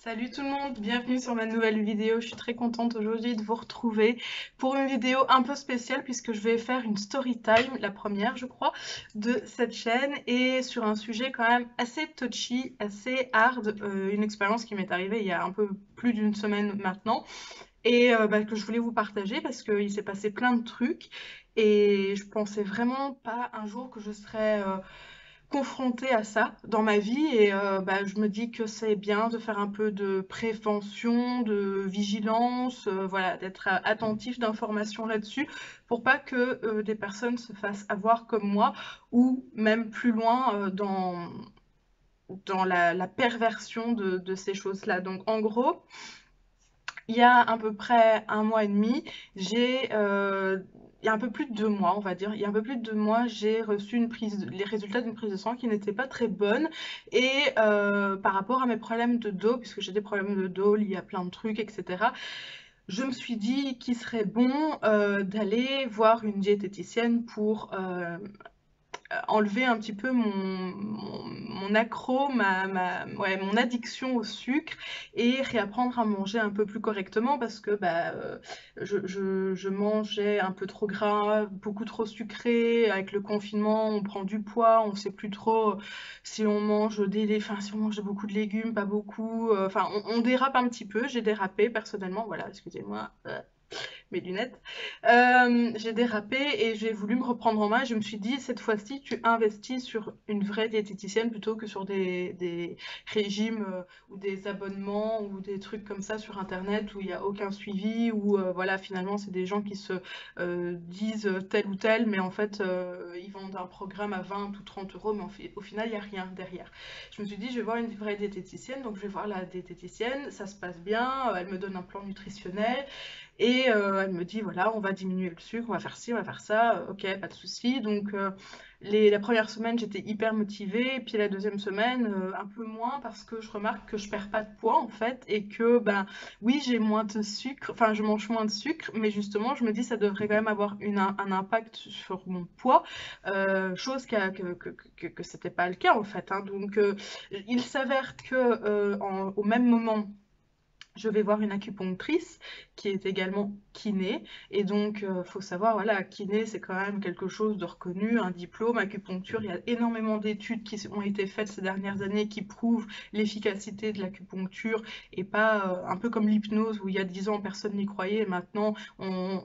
Salut tout le monde, bienvenue sur ma nouvelle vidéo. Je suis très contente aujourd'hui de vous retrouver pour une vidéo un peu spéciale puisque je vais faire une story time, la première je crois, de cette chaîne et sur un sujet quand même assez touchy, assez hard, une expérience qui m'est arrivée il y a un peu plus d'une semaine maintenant et que je voulais vous partager parce qu'il s'est passé plein de trucs et je pensais vraiment pas un jour que je serais confrontée à ça dans ma vie et je me dis que c'est bien de faire un peu de prévention, de vigilance, voilà, d'être attentif d'informations là-dessus pour pas que des personnes se fassent avoir comme moi ou même plus loin dans la perversion de ces choses-là. Donc en gros, il y a à peu près un mois et demi, il y a un peu plus de 2 mois, on va dire, il y a un peu plus de 2 mois, j'ai reçu les résultats d'une prise de sang qui n'était pas très bonne. Et par rapport à mes problèmes de dos, puisque j'ai des problèmes de dos liés à plein de trucs, etc., je me suis dit qu'il serait bon d'aller voir une diététicienne pour enlever un petit peu mon accro, ouais, mon addiction au sucre et réapprendre à manger un peu plus correctement parce que je mangeais un peu trop gras, beaucoup trop sucré. Avec le confinement, on prend du poids, on sait plus trop si on mange enfin, si on mange beaucoup de légumes, pas beaucoup. Enfin, on dérape un petit peu. J'ai dérapé personnellement, voilà, excusez-moi. Mes lunettes. J'ai dérapé et j'ai voulu me reprendre en main. Je me suis dit, cette fois-ci, tu investis sur une vraie diététicienne plutôt que sur des régimes ou des abonnements ou des trucs comme ça sur Internet où il n'y a aucun suivi, où voilà, finalement, c'est des gens qui se disent tel ou tel, mais en fait, ils vendent un programme à 20 ou 30 euros, mais au final, il n'y a rien derrière. Je me suis dit, je vais voir une vraie diététicienne, donc je vais voir la diététicienne, ça se passe bien, elle me donne un plan nutritionnel. Et elle me dit, voilà, on va diminuer le sucre, on va faire ci, on va faire ça, ok, pas de souci. Donc la première semaine, j'étais hyper motivée, et puis la deuxième semaine, un peu moins, parce que je remarque que je perds pas de poids, en fait, et que, ben, oui, j'ai moins de sucre, enfin, je mange moins de sucre, mais justement, je me dis, ça devrait quand même avoir un impact sur mon poids, chose que c'était pas le cas, en fait, hein. Donc, il s'avère que, au même moment, je vais voir une acupunctrice qui est également kiné. Et donc, faut savoir, voilà, kiné, c'est quand même quelque chose de reconnu, un diplôme. Acupuncture, il y a énormément d'études qui ont été faites ces dernières années qui prouvent l'efficacité de l'acupuncture et pas un peu comme l'hypnose où il y a 10 ans, personne n'y croyait. Et maintenant, on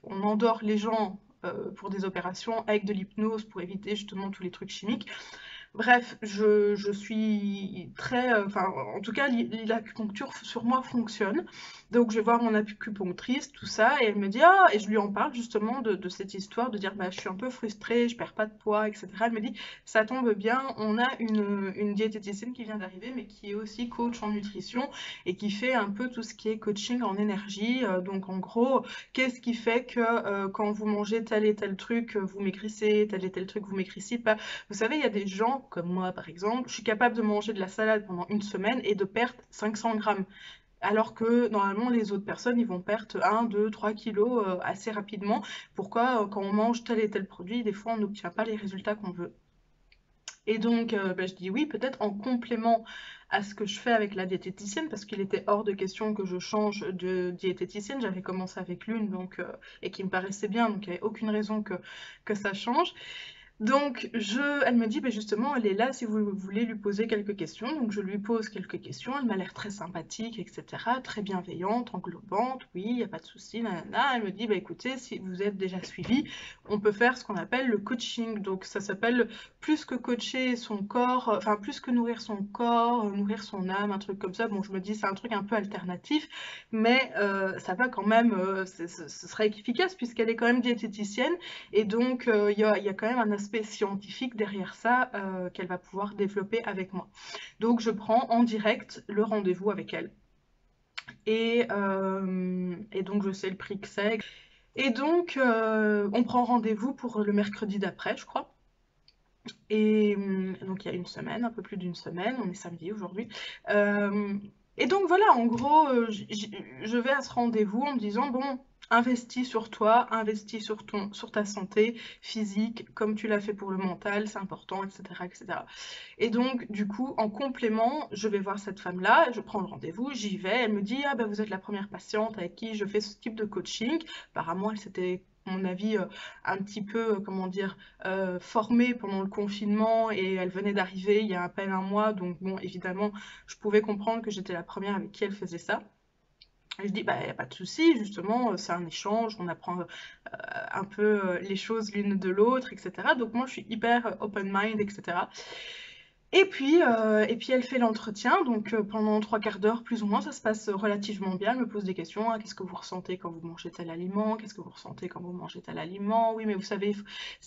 endort les gens pour des opérations avec de l'hypnose pour éviter justement tous les trucs chimiques. Bref, je suis très, enfin, en tout cas, l'acupuncture sur moi fonctionne. Donc, je vais voir mon acupunctrice, tout ça, et elle me dit, ah, et je lui en parle justement de cette histoire, de dire, bah, je suis un peu frustrée, je perds pas de poids, etc. Elle me dit, ça tombe bien, on a une diététicienne qui vient d'arriver, mais qui est aussi coach en nutrition et qui fait un peu tout ce qui est coaching en énergie. Donc, en gros, qu'est-ce qui fait que quand vous mangez tel et tel truc, vous maigrissez, tel et tel truc, vous maigrissez pas. Vous savez, il y a des gens, comme moi par exemple, je suis capable de manger de la salade pendant une semaine et de perdre 500 grammes. Alors que normalement, les autres personnes, ils vont perdre 1, 2, 3 kilos assez rapidement. Pourquoi, quand on mange tel et tel produit, des fois, on n'obtient pas les résultats qu'on veut. Et donc, je dis oui, peut-être en complément à ce que je fais avec la diététicienne, parce qu'il était hors de question que je change de diététicienne. J'avais commencé avec l'une, donc, et qui me paraissait bien, donc il n'y avait aucune raison que ça change. Donc, elle me dit, ben justement, elle est là si vous voulez lui poser quelques questions. Donc, je lui pose quelques questions. Elle m'a l'air très sympathique, etc., très bienveillante, englobante. Oui, il n'y a pas de souci, nanana. Elle me dit, bah écoutez, si vous êtes déjà suivi, on peut faire ce qu'on appelle le coaching. Donc, ça s'appelle plus que coacher son corps, enfin, plus que nourrir son corps, nourrir son âme, un truc comme ça. Bon, je me dis, c'est un truc un peu alternatif, mais ça va quand même, ce serait efficace puisqu'elle est quand même diététicienne. Et donc, il y a quand même un aspect scientifique derrière ça qu'elle va pouvoir développer avec moi. Donc, je prends en direct le rendez-vous avec elle. Et donc, je sais le prix que c'est. Et donc, on prend rendez-vous pour le mercredi d'après, je crois. Et donc, il y a une semaine, un peu plus d'une semaine. On est samedi aujourd'hui. Euh, et donc, voilà, en gros, je vais à ce rendez-vous en me disant, bon, Investis sur toi, investis sur ta santé physique, comme tu l'as fait pour le mental, c'est important, etc., etc. Et donc, du coup, en complément, je vais voir cette femme-là, je prends le rendez-vous, j'y vais, elle me dit, ah ben vous êtes la première patiente avec qui je fais ce type de coaching. Apparemment, elle s'était, à mon avis, un petit peu, comment dire, formée pendant le confinement et elle venait d'arriver il y a à peine un mois, donc bon, évidemment, je pouvais comprendre que j'étais la première avec qui elle faisait ça. Et je dis, bah, y a pas de souci, justement, c'est un échange, on apprend un peu les choses l'une de l'autre, etc. Donc moi, je suis hyper open mind, etc. Et puis elle fait l'entretien, donc pendant 3 quarts d'heure, plus ou moins, ça se passe relativement bien. Elle me pose des questions, hein, qu'est-ce que vous ressentez quand vous mangez tel aliment? Qu'est-ce que vous ressentez quand vous mangez tel aliment? Oui, mais vous savez,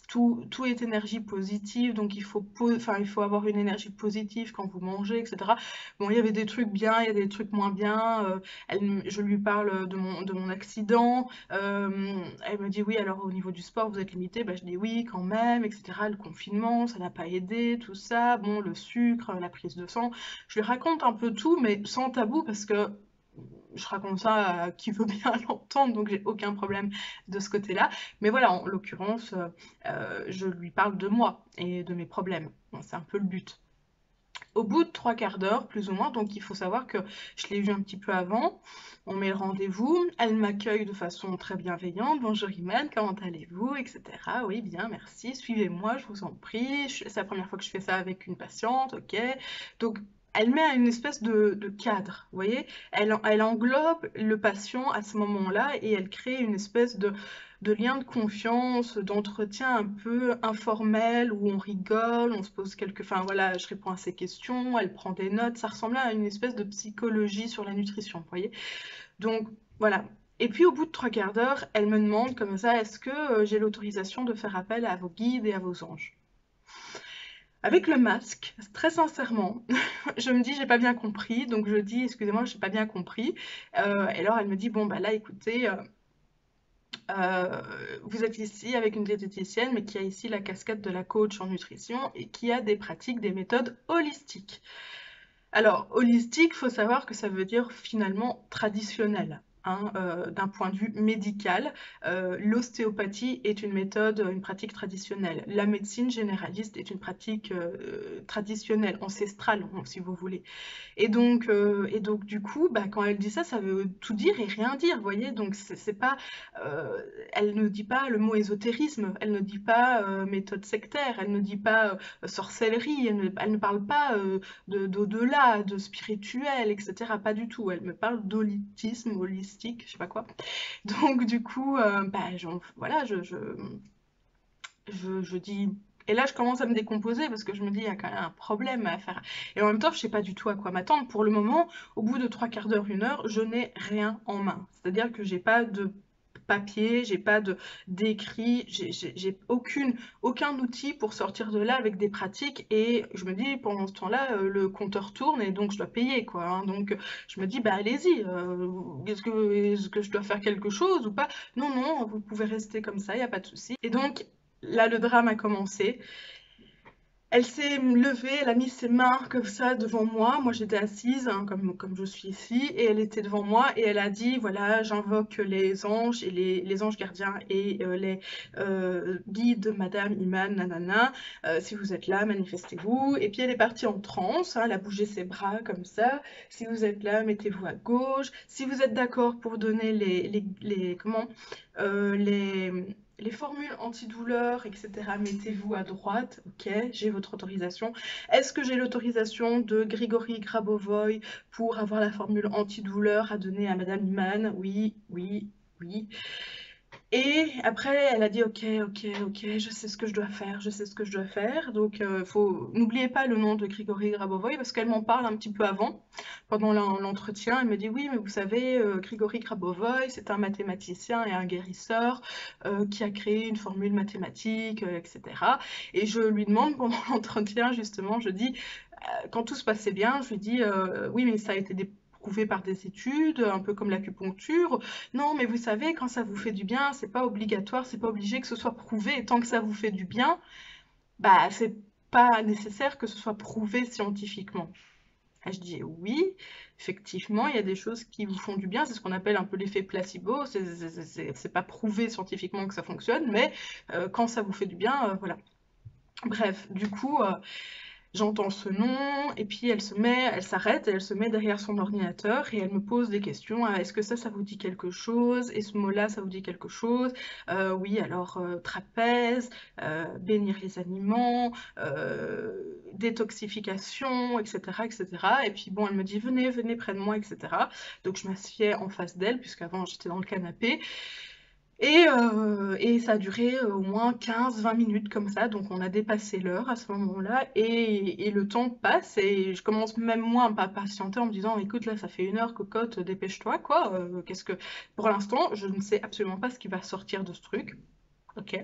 tout est énergie positive, donc il faut avoir une énergie positive quand vous mangez, etc. Bon, il y avait des trucs bien, il y a des trucs moins bien. Je lui parle de mon accident. Elle me dit, oui, alors au niveau du sport, vous êtes limité. Bah, je dis oui, quand même, etc. Le confinement, ça n'a pas aidé, tout ça. Bon, le sucre, la prise de sang. Je lui raconte un peu tout, mais sans tabou, parce que je raconte ça à qui veut bien l'entendre, donc j'ai aucun problème de ce côté-là. Mais voilà, en l'occurrence, je lui parle de moi et de mes problèmes. Bon, c'est un peu le but. Au bout de 3 quarts d'heure, plus ou moins, donc il faut savoir que je l'ai vue un petit peu avant, on met le rendez-vous, elle m'accueille de façon très bienveillante, bonjour Imen, comment allez-vous, etc. Oui, bien, merci, suivez-moi, je vous en prie, c'est la première fois que je fais ça avec une patiente, ok. Donc elle met une espèce de cadre, vous voyez, elle englobe le patient à ce moment-là et elle crée une espèce de lien de confiance, d'entretien un peu informel où on rigole, on se pose quelques... Enfin voilà, je réponds à ses questions, elle prend des notes, ça ressemble à une espèce de psychologie sur la nutrition, vous voyez. Donc voilà. Et puis au bout de 3 quarts d'heure, elle me demande comme ça, est-ce que j'ai l'autorisation de faire appel à vos guides et à vos anges? Avec le masque, très sincèrement, je me dis j'ai pas bien compris, donc je dis excusez-moi, j'ai pas bien compris. Et alors elle me dit bon bah là écoutez, vous êtes ici avec une diététicienne, mais qui a ici la casquette de la coach en nutrition et qui a des pratiques, des méthodes holistiques. Alors, holistique, il faut savoir que ça veut dire finalement traditionnel. Hein, d'un point de vue médical, l'ostéopathie est une méthode, une pratique traditionnelle. La médecine généraliste est une pratique traditionnelle, ancestrale, si vous voulez. Et donc du coup, bah, quand elle dit ça, ça veut tout dire et rien dire, vous voyez. Donc c'est pas, euh, elle ne dit pas le mot ésotérisme, elle ne dit pas méthode sectaire, elle ne dit pas sorcellerie, elle ne parle pas d'au-delà, de spirituel, etc. Pas du tout. Elle me parle d'holisme, holistique, je sais pas quoi. Donc du coup, bah, voilà, je dis. Et là, je commence à me décomposer parce que je me dis, il y a quand même un problème à faire. Et en même temps, je sais pas du tout à quoi m'attendre. Pour le moment, au bout de 3 quarts d'heure, 1 heure, je n'ai rien en main. C'est-à-dire que j'ai pas de papier, j'ai pas d'écrit, j'ai aucun outil pour sortir de là avec des pratiques. Et je me dis, pendant ce temps-là, le compteur tourne et donc je dois payer, quoi. Hein. Donc je me dis, bah allez-y, est-ce que je dois faire quelque chose ou pas? Non, non, vous pouvez rester comme ça, il n'y a pas de souci. Et donc, là, le drame a commencé. Elle s'est levée, elle a mis ses mains comme ça devant moi. Moi, j'étais assise, hein, comme je suis ici, et elle était devant moi et elle a dit, voilà, j'invoque les anges et les anges gardiens et les guides de Madame Iman, nanana. Si vous êtes là, manifestez-vous. Et puis elle est partie en transe, hein, elle a bougé ses bras comme ça. Si vous êtes là, mettez-vous à gauche. Si vous êtes d'accord pour donner les formules antidouleurs, etc., mettez-vous à droite, ok, j'ai votre autorisation. Est-ce que j'ai l'autorisation de Grigory Grabovoy pour avoir la formule antidouleur à donner à Madame Iman? Oui, oui, oui. Et après, elle a dit ok, ok, ok, je sais ce que je dois faire, je sais ce que je dois faire. Donc, n'oubliez pas le nom de Grigory Grabovoy parce qu'elle m'en parle un petit peu avant, pendant l'entretien. Elle me dit oui, mais vous savez, Grigory Grabovoy, c'est un mathématicien et un guérisseur qui a créé une formule mathématique, etc. Et je lui demande pendant l'entretien, justement, je dis, quand tout se passait bien, je lui dis oui, mais ça a été prouvé par des études, un peu comme l'acupuncture. Non, mais vous savez, quand ça vous fait du bien, c'est pas obligatoire, c'est pas obligé que ce soit prouvé. Et tant que ça vous fait du bien, bah c'est pas nécessaire que ce soit prouvé scientifiquement. Et je dis oui, effectivement, il y a des choses qui vous font du bien, c'est ce qu'on appelle un peu l'effet placebo, c'est pas prouvé scientifiquement que ça fonctionne, mais quand ça vous fait du bien, voilà. Bref, du coup, j'entends ce nom, et puis elle s'arrête, et elle se met derrière son ordinateur, et elle me pose des questions. Ah, est-ce que ça vous dit quelque chose? Et ce mot-là, ça vous dit quelque chose? Oui, alors trapèze, bénir les aliments, détoxification, etc., etc. Et puis bon, elle me dit, venez, venez près de moi, etc. Donc je m'assieds en face d'elle, puisqu'avant j'étais dans le canapé. Et ça a duré au moins 15-20 minutes comme ça, donc on a dépassé l'heure à ce moment-là, et le temps passe, et je commence même moi à pas patienter en me disant, écoute, là, ça fait 1 heure, cocotte, dépêche-toi, quoi, qu'est-ce que... Pour l'instant, je ne sais absolument pas ce qui va sortir de ce truc. Ok.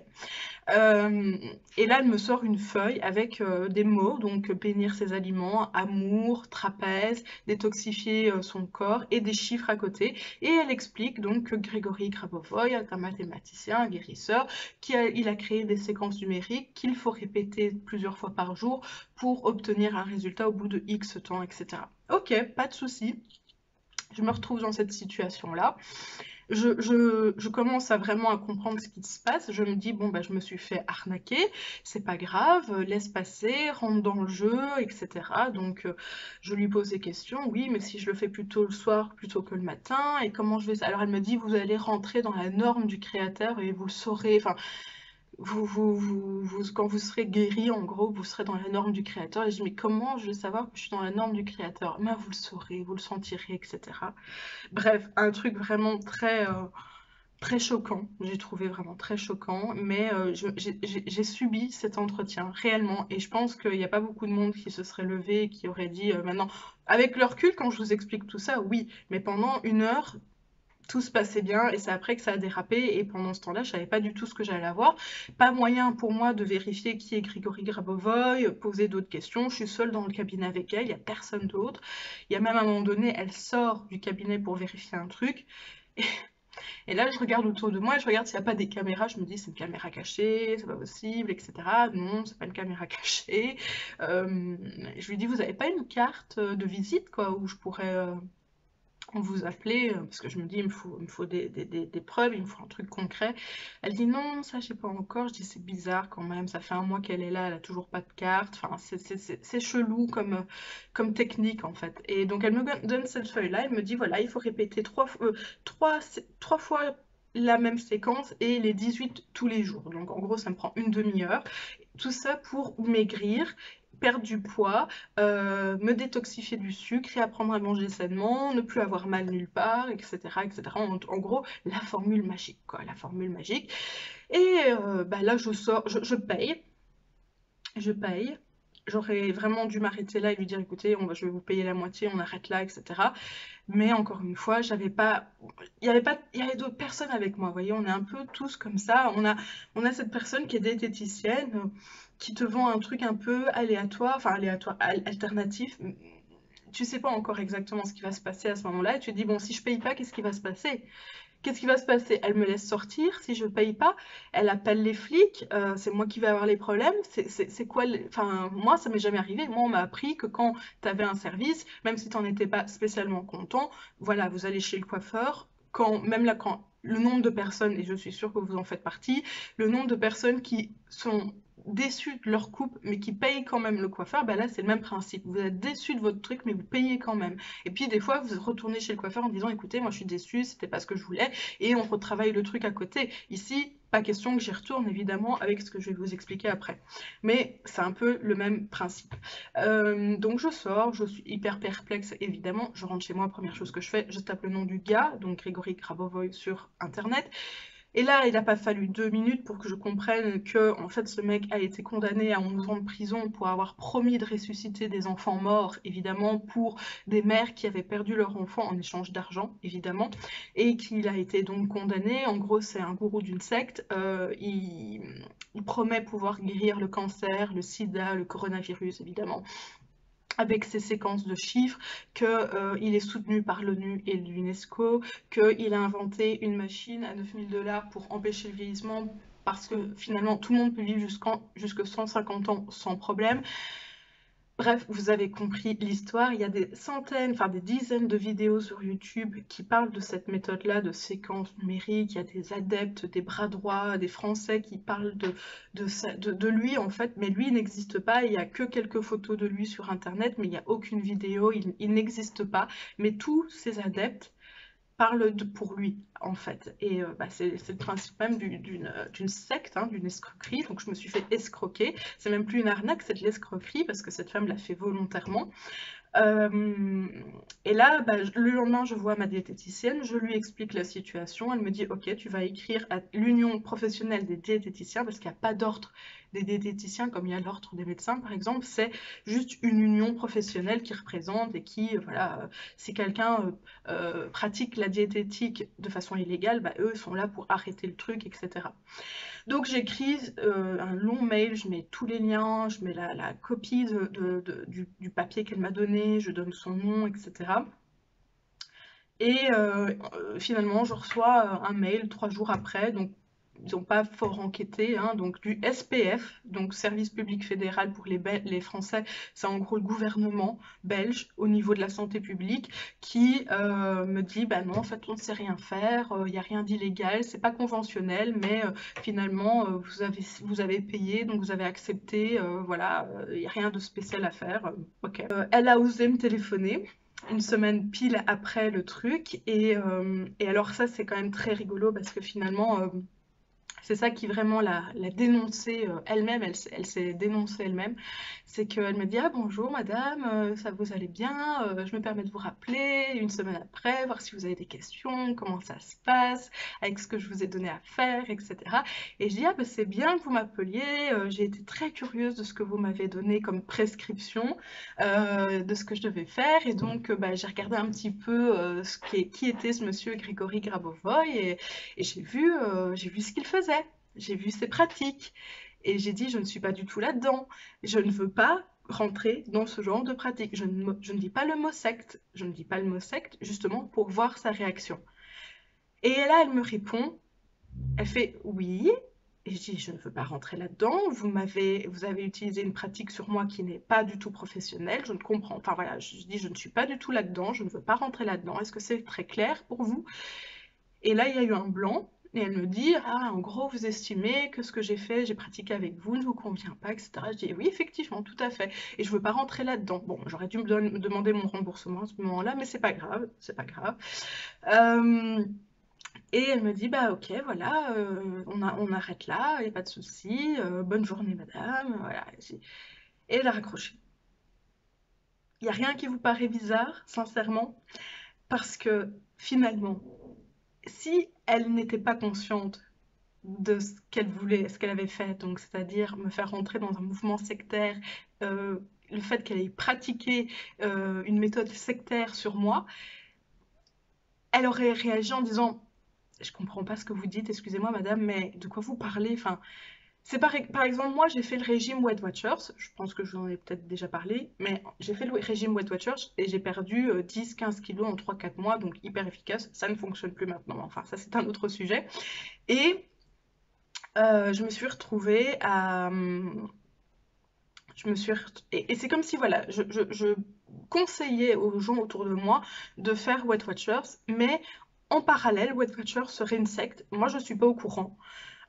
Euh, et là, elle me sort une feuille avec des mots, donc bénir ses aliments, amour, trapèze, détoxifier son corps et des chiffres à côté. Et elle explique donc que Grégory Grabovoy est un mathématicien, un guérisseur, il a créé des séquences numériques qu'il faut répéter plusieurs fois par jour pour obtenir un résultat au bout de X temps, etc. Ok, pas de souci. Je me retrouve dans cette situation-là. Je commence à vraiment à comprendre ce qui se passe. Je me dis, bon, bah, je me suis fait arnaquer, c'est pas grave, laisse passer, rentre dans le jeu, etc. Donc, je lui pose des questions. Oui, mais si je le fais plutôt le soir plutôt que le matin, et comment je vais ça? Alors, elle me dit, vous allez rentrer dans la norme du créateur et vous le saurez. Enfin, quand vous serez guéri, en gros, vous serez dans la norme du créateur. Et je dis, mais comment je vais savoir que je suis dans la norme du créateur? Ben, vous le saurez, vous le sentirez, etc. Bref, un truc vraiment très choquant. J'ai trouvé vraiment très choquant, mais j'ai subi cet entretien réellement, et je pense qu'il n'y a pas beaucoup de monde qui se serait levé et qui aurait dit maintenant, avec le recul, quand je vous explique tout ça, oui, mais pendant 1 heure, tout se passait bien, et c'est après que ça a dérapé, et pendant ce temps-là, je savais pas du tout ce que j'allais avoir. Pas moyen pour moi de vérifier qui est Grigory Grabovoy, poser d'autres questions. Je suis seule dans le cabinet avec elle, il n'y a personne d'autre. Il y a même à un moment donné, elle sort du cabinet pour vérifier un truc. Et là, je regarde autour de moi, et je regarde s'il n'y a pas des caméras. Je me dis, c'est une caméra cachée, c'est pas possible, etc. Non, c'est pas une caméra cachée. Je lui dis, vous avez pas une carte de visite, quoi, où je pourrais vous appeler, parce que je me dis, il me faut des preuves, il me faut un truc concret. Elle dit, non, ça, je sais pas encore. Je dis, c'est bizarre quand même, ça fait 1 mois qu'elle est là, elle a toujours pas de carte. Enfin, c'est chelou comme technique, en fait. Et donc, elle me donne cette feuille-là, elle me dit, voilà, il faut répéter trois fois la même séquence et les 18 tous les jours. Donc, en gros, ça me prend une demi-heure. Tout ça pour maigrir, perdre du poids, me détoxifier du sucre et apprendre à manger sainement, ne plus avoir mal nulle part, etc. etc. En gros, la formule magique, quoi, la formule magique. Et bah là, je sors, je paye. J'aurais vraiment dû m'arrêter là et lui dire, écoutez, je vais vous payer la moitié, on arrête là, etc. Mais encore une fois, j'avais pas, il y avait d'autres personnes avec moi. Vous voyez, on est un peu tous comme ça. On a cette personne qui est diététicienne, qui te vend un truc un peu aléatoire, enfin aléatoire, alternatif. Tu sais pas encore exactement ce qui va se passer à ce moment-là. Et tu te dis, bon, si je paye pas, qu'est-ce qui va se passer? Qu'est-ce qui va se passer? Elle me laisse sortir si je paye pas, elle appelle les flics, c'est moi qui vais avoir les problèmes. C'est quoi Enfin, moi, ça m'est jamais arrivé. Moi, on m'a appris que quand tu avais un service, même si tu n'en étais pas spécialement content, voilà, vous allez chez le coiffeur. Même là, quand le nombre de personnes, et je suis sûre que vous en faites partie, le nombre de personnes qui sont déçues de leur coupe, mais qui payent quand même le coiffeur, ben là, c'est le même principe. Vous êtes déçus de votre truc, mais vous payez quand même. Et puis des fois, vous retournez chez le coiffeur en disant, écoutez, moi je suis déçue, c'était pas ce que je voulais, et on retravaille le truc à côté. Ici, pas question que j'y retourne, évidemment, avec ce que je vais vous expliquer après. Mais c'est un peu le même principe. Donc je sors, je suis hyper perplexe, évidemment. Je rentre chez moi, première chose que je fais, je tape le nom du gars, donc Grégory Grabovoy sur Internet. Et là, il n'a pas fallu 2 minutes pour que je comprenne que, en fait, ce mec a été condamné à 11 ans de prison pour avoir promis de ressusciter des enfants morts, évidemment, pour des mères qui avaient perdu leur enfant en échange d'argent, évidemment, et qu'il a été donc condamné. En gros, c'est un gourou d'une secte. Il promet pouvoir guérir le cancer, le sida, le coronavirus, évidemment, avec ses séquences de chiffres, qu'il est soutenu par l'ONU et l'UNESCO, qu'il a inventé une machine à 9 000 $ pour empêcher le vieillissement, parce que finalement tout le monde peut vivre jusque 150 ans sans problème. Bref, vous avez compris l'histoire. Il y a des centaines, enfin des dizaines de vidéos sur YouTube qui parlent de cette méthode-là de séquence numérique. Il y a des adeptes, des bras droits, des Français qui parlent de lui en fait, mais lui il n'existe pas. Il n'y a que quelques photos de lui sur Internet, mais il n'y a aucune vidéo, il n'existe pas. Mais tous ces adeptes parle pour lui en fait. Et bah, c'est le principe même d'une secte, hein, d'une escroquerie. Donc je me suis fait escroquer. C'est même plus une arnaque, c'est de l'escroquerie parce que cette femme l'a fait volontairement. Euh, et là, bah, le lendemain, je vois ma diététicienne, je lui explique la situation. Elle me dit, ok, tu vas écrire à l'Union professionnelle des diététiciens parce qu'il n'y a pas d'ordre des diététiciens comme il y a l'ordre des médecins, par exemple. C'est juste une union professionnelle qui représente et qui, voilà, si quelqu'un pratique la diététique de façon illégale, bah, eux sont là pour arrêter le truc, etc. Donc j'écris un long mail, je mets tous les liens, je mets la copie du papier qu'elle m'a donné, je donne son nom, etc. Et finalement, je reçois un mail 3 jours après, donc ils n'ont pas fort enquêté, hein, donc du SPF, donc Service public fédéral pour les Français, c'est en gros le gouvernement belge au niveau de la santé publique qui me dit, bah non, en fait, on ne sait rien faire, il n'y a rien d'illégal, c'est pas conventionnel, mais finalement, vous avez payé, donc vous avez accepté, voilà, il n'y a rien de spécial à faire. Ok. Elle a osé me téléphoner une semaine pile après le truc. Et alors ça, c'est quand même très rigolo parce que finalement, c'est ça qui vraiment l'a dénoncée elle-même, elle s'est dénoncée elle-même. C'est qu'elle me dit, ah bonjour madame, ça vous allez bien, je me permets de vous rappeler une semaine après, voir si vous avez des questions, comment ça se passe, avec ce que je vous ai donné à faire, etc. Et je dis, ah ben c'est bien que vous m'appeliez, j'ai été très curieuse de ce que vous m'avez donné comme prescription, de ce que je devais faire, et donc bah, j'ai regardé un petit peu qui était ce monsieur Grégory Grabovoy, et j'ai vu ce qu'il faisait, j'ai vu ses pratiques. Et j'ai dit, je ne suis pas du tout là-dedans. Je ne veux pas rentrer dans ce genre de pratique. Je ne dis pas le mot secte. Je ne dis pas le mot secte, justement, pour voir sa réaction. Et là, elle me répond, elle fait oui. Et je dis, je ne veux pas rentrer là-dedans. Vous avez utilisé une pratique sur moi qui n'est pas du tout professionnelle. Je ne comprends. Enfin voilà, je dis, je ne suis pas du tout là-dedans. Je ne veux pas rentrer là-dedans. Est-ce que c'est très clair pour vous? Et là, il y a eu un blanc. Et elle me dit, ah, en gros, vous estimez que ce que j'ai fait, j'ai pratiqué avec vous, ne vous convient pas, etc. Je dis, oui, effectivement, tout à fait. Et je veux pas rentrer là-dedans. Bon, j'aurais dû me demander mon remboursement à ce moment-là, mais c'est pas grave, c'est pas grave. Euh, et elle me dit, bah ok, voilà, on arrête là, il n'y a pas de souci, bonne journée, madame. Voilà. Et elle a raccroché. Il n'y a rien qui vous paraît bizarre, sincèrement, parce que finalement, si elle n'était pas consciente de ce qu'elle voulait, ce qu'elle avait fait, donc c'est-à-dire me faire rentrer dans un mouvement sectaire, le fait qu'elle ait pratiqué une méthode sectaire sur moi, elle aurait réagi en disant, je comprends pas ce que vous dites, excusez-moi madame, mais de quoi vous parlez? Enfin, c'est par exemple, moi j'ai fait le régime Weight Watchers, je pense que je vous en ai peut-être déjà parlé, mais j'ai fait le régime Weight Watchers et j'ai perdu 10-15 kilos en 3-4 mois, donc hyper efficace, ça ne fonctionne plus maintenant, enfin ça c'est un autre sujet. Et je me suis retrouvée à... et c'est comme si, voilà, je conseillais aux gens autour de moi de faire Weight Watchers, mais en parallèle, Weight Watchers serait une secte. Moi, je ne suis pas au courant.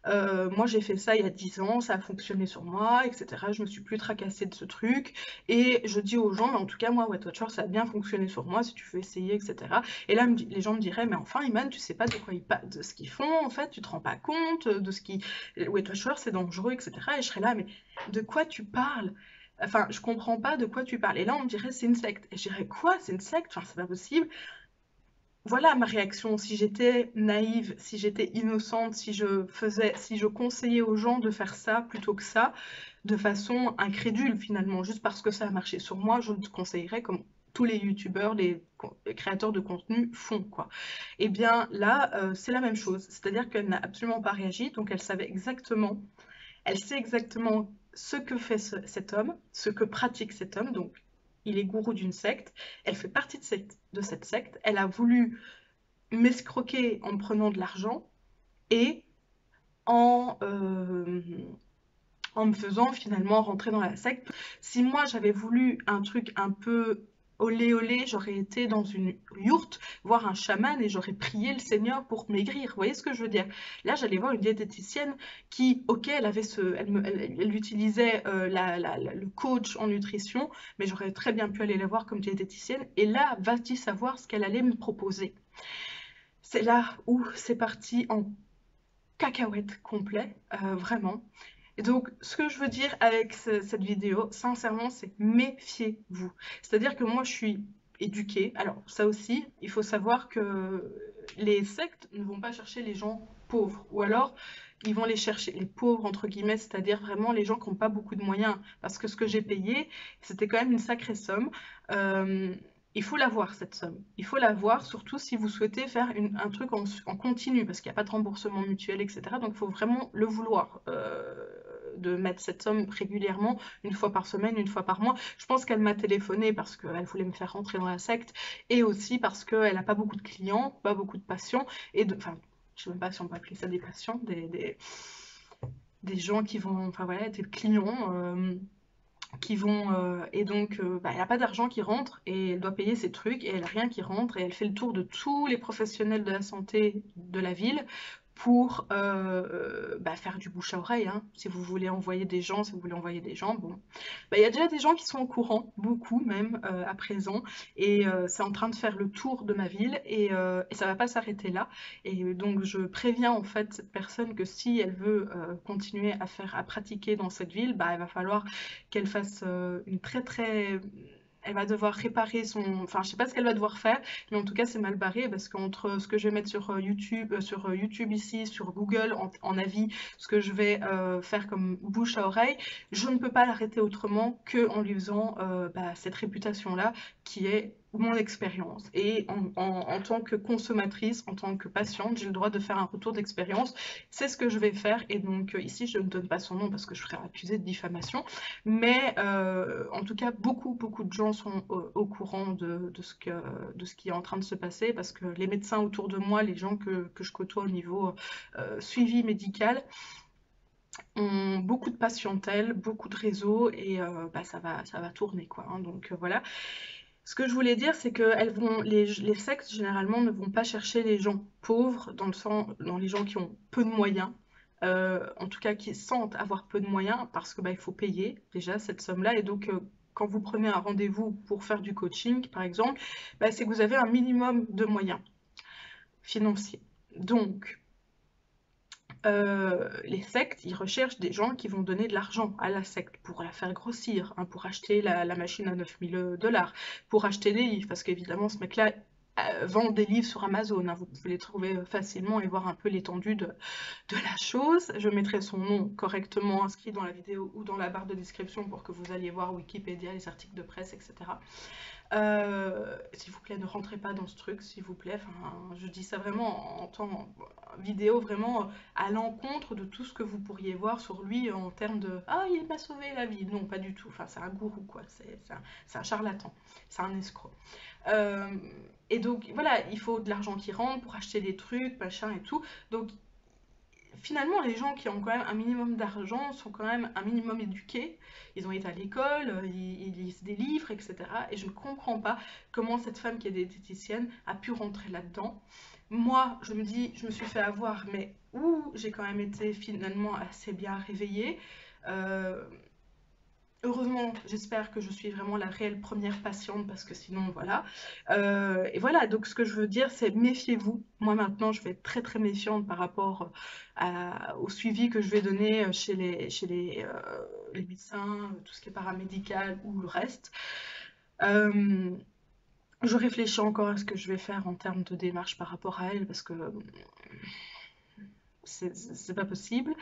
Moi, j'ai fait ça il y a 10 ans, ça a fonctionné sur moi, etc. Je me suis plus tracassée de ce truc. Et je dis aux gens, mais en tout cas, moi, Weight Watchers, ça a bien fonctionné sur moi, si tu veux essayer, etc. Et là, les gens me diraient, mais enfin, Iman, tu sais pas de quoi de ce qu'ils font, en fait, tu te rends pas compte de ce qui... Weight Watchers, c'est dangereux, etc. Et je serais là, mais de quoi tu parles? Enfin, je comprends pas de quoi tu parles. Et là, on me dirait, c'est une secte. Et je dirais, quoi? C'est une secte? Enfin, c'est pas possible. Voilà ma réaction. Si j'étais naïve, si j'étais innocente, si je conseillais aux gens de faire ça plutôt que ça, de façon incrédule finalement, juste parce que ça a marché sur moi, je le conseillerais comme tous les youtubeurs, les créateurs de contenu font, quoi. Et bien là, c'est la même chose. C'est-à-dire qu'elle n'a absolument pas réagi, donc elle sait exactement ce que fait cet homme, ce que pratique cet homme, donc il est gourou d'une secte, elle fait partie de cette secte, elle a voulu m'escroquer en prenant de l'argent et en, en me faisant finalement rentrer dans la secte. Si moi j'avais voulu un truc un peu olé olé, j'aurais été dans une yourte voir un chaman et j'aurais prié le Seigneur pour maigrir. Vous voyez ce que je veux dire? Là, j'allais voir une diététicienne qui, ok, elle avait elle utilisait le coach en nutrition, mais j'aurais très bien pu aller la voir comme diététicienne. Et là, va-t-il savoir ce qu'elle allait me proposer? C'est là où c'est parti en cacahuète complet, vraiment. Et donc, ce que je veux dire avec cette vidéo, sincèrement, c'est méfiez-vous. C'est-à-dire que moi, je suis éduquée. Alors, ça aussi, il faut savoir que les sectes ne vont pas chercher les gens pauvres. Ou alors, ils vont les chercher, les pauvres, entre guillemets, c'est-à-dire vraiment les gens qui n'ont pas beaucoup de moyens. Parce que ce que j'ai payé, c'était quand même une sacrée somme. Euh, il faut l'avoir, cette somme. Il faut l'avoir, surtout si vous souhaitez faire un truc en continu, parce qu'il n'y a pas de remboursement mutuel, etc. Donc, il faut vraiment le vouloir, de mettre cette somme régulièrement, une fois par semaine, une fois par mois. Je pense qu'elle m'a téléphoné parce qu'elle voulait me faire rentrer dans la secte, et aussi parce qu'elle n'a pas beaucoup de clients, pas beaucoup de patients, enfin, je ne sais même pas si on peut appeler ça des patients, des gens qui vont, enfin voilà, des clients. Qui vont et donc bah, elle n'a pas d'argent qui rentre et elle doit payer ses trucs et elle n'a rien qui rentre et elle fait le tour de tous les professionnels de la santé de la ville pour bah, faire du bouche à oreille, hein. Si vous voulez envoyer des gens, si vous voulez envoyer des gens, bon. Bah, il y a déjà des gens qui sont au courant, beaucoup même à présent, et c'est en train de faire le tour de ma ville et ça va pas s'arrêter là. Et donc je préviens en fait cette personne que si elle veut continuer à pratiquer dans cette ville, bah, il va falloir qu'elle fasse une très elle va devoir réparer son... Enfin, je sais pas ce qu'elle va devoir faire, mais en tout cas, c'est mal barré parce qu'entre ce que je vais mettre sur YouTube ici, sur Google en avis, ce que je vais faire comme bouche à oreille, je ne peux pas l'arrêter autrement que en lui faisant bah, cette réputation-là qui est mon expérience. Et en tant que consommatrice, en tant que patiente, j'ai le droit de faire un retour d'expérience. C'est ce que je vais faire. Et donc ici, je ne donne pas son nom parce que je serais accusée de diffamation. Mais en tout cas, beaucoup de gens sont au courant de ce qui est en train de se passer parce que les médecins autour de moi, les gens que je côtoie au niveau suivi médical, ont beaucoup de patientèle, beaucoup de réseaux et bah, ça va tourner quoi, hein. Donc voilà. Ce que je voulais dire, c'est que les sectes généralement ne vont pas chercher les gens pauvres dans les gens qui ont peu de moyens. En tout cas qui sentent avoir peu de moyens parce que bah, il faut payer déjà cette somme-là et donc quand vous prenez un rendez-vous pour faire du coaching par exemple, bah, c'est que vous avez un minimum de moyens financiers. Donc les sectes, ils recherchent des gens qui vont donner de l'argent à la secte pour la faire grossir, hein, pour acheter la machine à 9000 $, pour acheter des livres, parce qu'évidemment, ce mec-là vend des livres sur Amazon, hein, vous pouvez les trouver facilement et voir un peu l'étendue de la chose. Je mettrai son nom correctement inscrit dans la vidéo ou dans la barre de description pour que vous alliez voir Wikipédia, les articles de presse, etc. S'il vous plaît, ne rentrez pas dans ce truc, s'il vous plaît. Enfin, je dis ça vraiment en temps vidéo, vraiment à l'encontre de tout ce que vous pourriez voir sur lui en termes de ah, il m'a sauvé la vie. Non, pas du tout. Enfin, c'est un gourou, quoi. C'est un charlatan. C'est un escroc. Et donc, voilà, il faut de l'argent qui rentre pour acheter des trucs, machin et tout. Donc, finalement, les gens qui ont quand même un minimum d'argent sont quand même un minimum éduqués. Ils ont été à l'école, ils lisent des livres, etc. Et je ne comprends pas comment cette femme qui est diététicienne a pu rentrer là-dedans. Moi, je me dis, je me suis fait avoir, mais j'ai quand même été finalement assez bien réveillée. Euh, Heureusement, j'espère que je suis vraiment la réelle première patiente parce que sinon, voilà. Et voilà, donc ce que je veux dire, c'est méfiez-vous. Moi maintenant, je vais être très méfiante par rapport au suivi que je vais donner les médecins, tout ce qui est paramédical ou le reste. Euh, je réfléchis encore à ce que je vais faire en termes de démarche par rapport à elle parce que c'est pas possible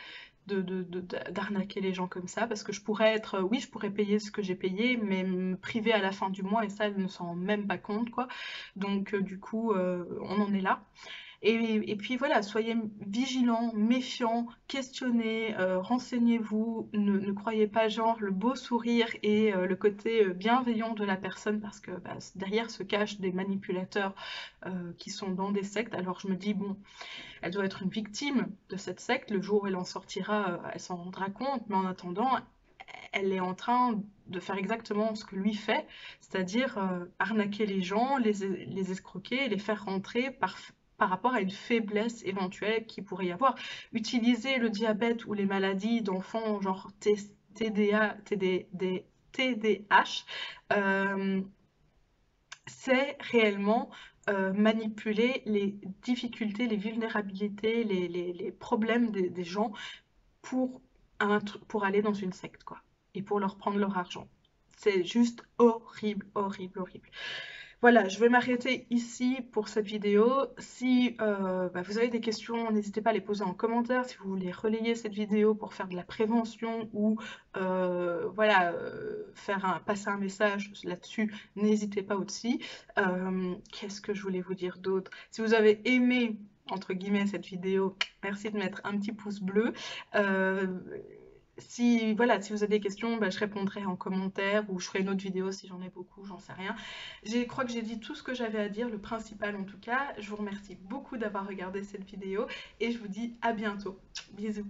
d'arnaquer les gens comme ça parce que je pourrais être, oui, je pourrais payer ce que j'ai payé, mais me priver à la fin du mois et ça, elle ne s'en rend même pas compte, quoi. Donc, du coup, on en est là. Et puis voilà, soyez vigilants, méfiants, questionnez, renseignez-vous, ne croyez pas genre le beau sourire et le côté bienveillant de la personne parce que bah, derrière se cachent des manipulateurs qui sont dans des sectes. Alors je me dis, bon, elle doit être une victime de cette secte, le jour où elle en sortira, elle s'en rendra compte, mais en attendant, elle est en train de faire exactement ce que lui fait, c'est-à-dire arnaquer les gens, les escroquer, les faire rentrer par rapport à une faiblesse éventuelle qu'il pourrait y avoir. Utiliser le diabète ou les maladies d'enfants genre TDA, TDH, euh, c'est réellement manipuler les difficultés, les vulnérabilités, les problèmes des gens pour, pour aller dans une secte, quoi, et pour leur prendre leur argent. C'est juste horrible, horrible, horrible. Voilà, je vais m'arrêter ici pour cette vidéo. Si bah, vous avez des questions, n'hésitez pas à les poser en commentaire. Si vous voulez relayer cette vidéo pour faire de la prévention ou voilà, passer un message là-dessus, n'hésitez pas aussi. Qu'est-ce que je voulais vous dire d'autre? Si vous avez aimé entre guillemets cette vidéo, merci de mettre un petit pouce bleu. Euh, si, voilà, si vous avez des questions, bah, je répondrai en commentaire ou je ferai une autre vidéo si j'en ai beaucoup, j'en sais rien. Je crois que j'ai dit tout ce que j'avais à dire, le principal en tout cas. Je vous remercie beaucoup d'avoir regardé cette vidéo et je vous dis à bientôt. Bisous.